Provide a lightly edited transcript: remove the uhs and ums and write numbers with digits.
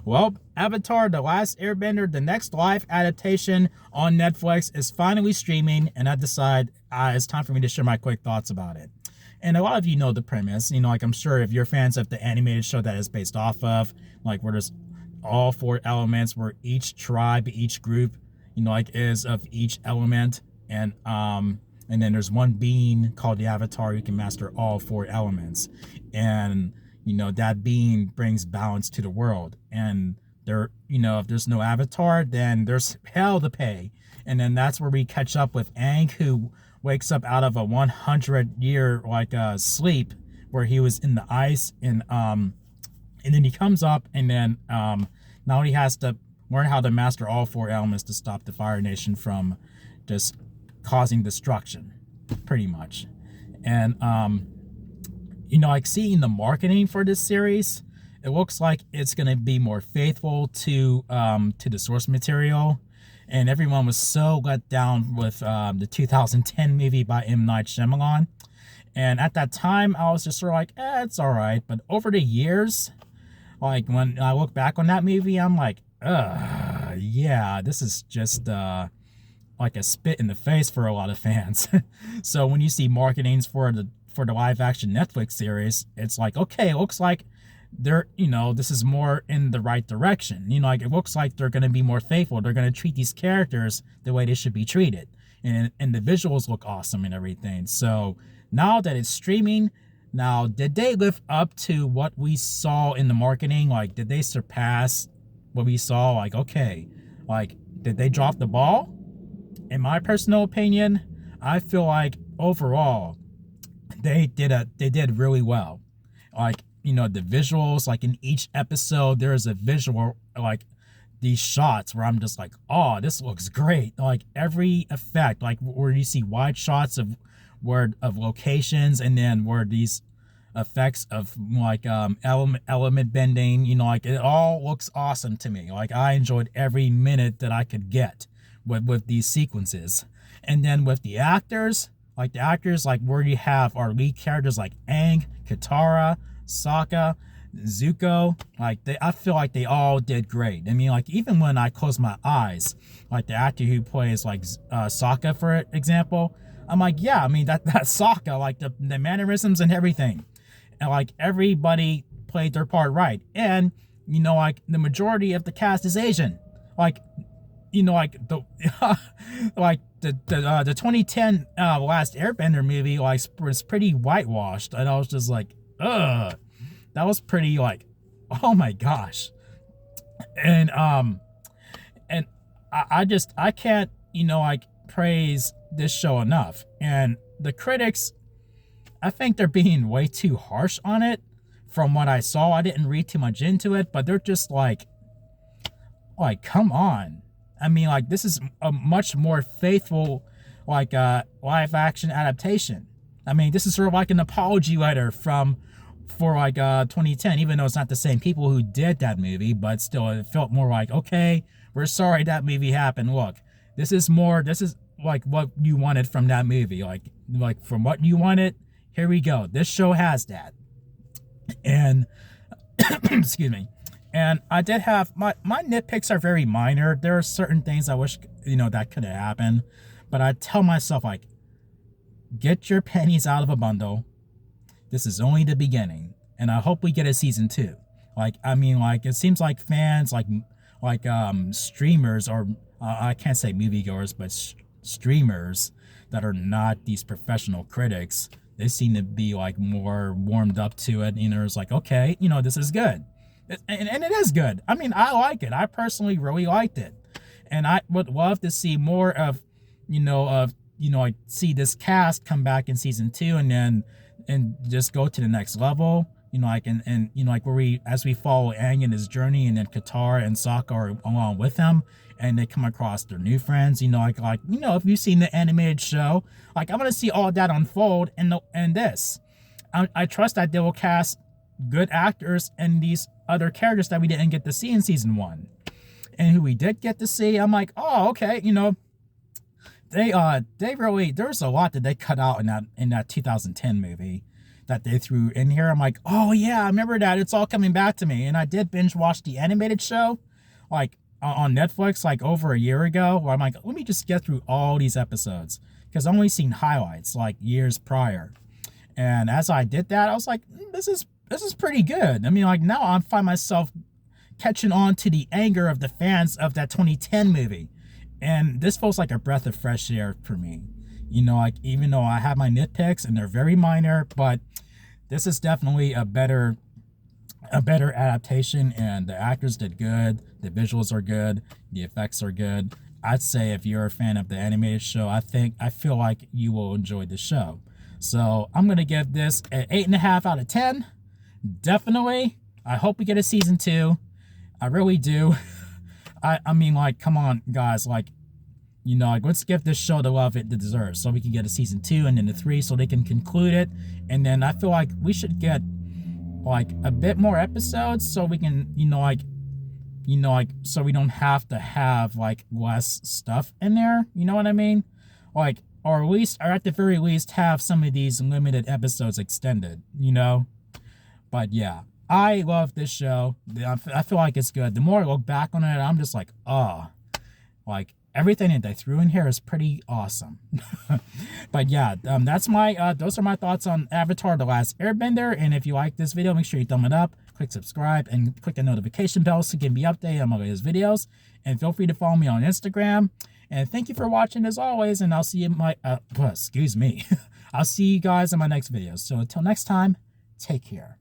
Well, Avatar: The Last Airbender, the next live adaptation on Netflix, is finally streaming, and I decide it's time for me to share my quick thoughts about it. And a lot of you know the premise. Like I'm sure if you're fans of the animated show that it's based off of, like where there's all four elements, where each tribe, each group, like is of each element, and then there's one being called the Avatar who can master all four elements, and that being brings balance to the world. And if there's no Avatar, then there's hell to pay. And then that's where we catch up with Aang, who wakes up out of a 100-year sleep where he was in the ice, and then he comes up, and then now he has to learn how to master all four elements to stop the Fire Nation from just causing destruction, pretty much. And like seeing the marketing for this series, it looks like it's going to be more faithful to the source material. And everyone was so let down with the 2010 movie by M. Night Shyamalan. And at that time, I was just sort of like, it's all right. But over the years, like when I look back on that movie, I'm like, yeah, this is just like a spit in the face for a lot of fans. So when you see marketings for the live action Netflix series, it's like, okay, it looks like they're, this is more in the right direction. Like it looks like they're going to be more faithful. They're going to treat these characters the way they should be treated. And the visuals look awesome and everything. So now that it's streaming, now, did they live up to what we saw in the marketing? Like, did they surpass what we saw? Like, okay, like, did they drop the ball? In my personal opinion, I feel like overall, they did really well. Like, the visuals, like in each episode, there is a visual, like these shots where I'm just like, oh, this looks great. Like every effect, like where you see wide shots of locations, and then where these effects of like element bending, like it all looks awesome to me. Like I enjoyed every minute that I could get with these sequences. And then with the actors, like where you have our lead characters like Aang, Katara, Sokka, Zuko, like I feel like they all did great. I mean, like even when I close my eyes, like the actor who plays like Sokka, for example, I'm like, yeah, I mean that's Sokka, like the mannerisms and everything, and like everybody played their part right. And like the majority of the cast is Asian, like like the like the 2010 Last Airbender movie like was pretty whitewashed, and I was just like, ugh, that was pretty like, oh my gosh. And I can't like praise this show enough. And the critics, I think they're being way too harsh on it. From what I saw, I didn't read too much into it, but they're just like come on. I mean, like this is a much more faithful like live action adaptation. I mean, this is sort of like an apology letter for 2010, even though it's not the same people who did that movie, but still it felt more like, okay, we're sorry that movie happened. Look, this is like what you wanted from that movie. Like from what you wanted, here we go. This show has that. And excuse me. And I did have my nitpicks are very minor. There are certain things I wish that could have happened, but I tell myself like, get your pennies out of a bundle. This is only the beginning, and I hope we get a season 2. Like I mean, like it seems like fans like streamers, or I can't say moviegoers, but streamers that are not these professional critics, they seem to be like more warmed up to it. It's like, okay, this is good. And it is good. I mean, I like it. I personally really liked it. And I would love to see more of, like see this cast come back in season 2 and just go to the next level. Like like where as we follow Aang in his journey, and then Katara and Sokka are along with him, and they come across their new friends. If you've seen the animated show, like I'm gonna see all that unfold in this. I trust that they will cast good actors and these other characters that we didn't get to see in season 1, and who we did get to see. I'm like, oh, okay, they really, there's a lot that they cut out in that 2010 movie that they threw in here. I'm like, oh yeah, I remember that. It's all coming back to me. And I did binge watch the animated show, like on Netflix, like over a year ago. Where I'm like, let me just get through all these episodes because I've only seen highlights like years prior. And as I did that, I was like, this is pretty good. I mean, like now I find myself catching on to the anger of the fans of that 2010 movie. And this feels like a breath of fresh air for me. You know, like even though I have my nitpicks and they're very minor, but this is definitely a better adaptation, and the actors did good, the visuals are good, the effects are good. I'd say if you're a fan of the animated show, I feel like you will enjoy the show. So I'm gonna give this an 8.5 out of 10. Definitely. I hope we get a season 2. I really do. I mean, like, come on, guys, like, you know, like, let's give this show the love it deserves so we can get a season 2 and then a 3 so they can conclude it. And then I feel like we should get like a bit more episodes so we can, so we don't have to have like less stuff in there. You know what I mean? Like, or at the very least have some of these limited episodes extended, you know? But yeah, I love this show. I feel like it's good. The more I look back on it, I'm just like, oh, like everything that they threw in here is pretty awesome. But yeah, those are my thoughts on Avatar: The Last Airbender. And if you like this video, make sure you thumb it up, click subscribe, and click the notification bell to get me updated on my latest videos. And feel free to follow me on Instagram. And thank you for watching as always. And I'll see you in my excuse me. I'll see you guys in my next video. So until next time, take care.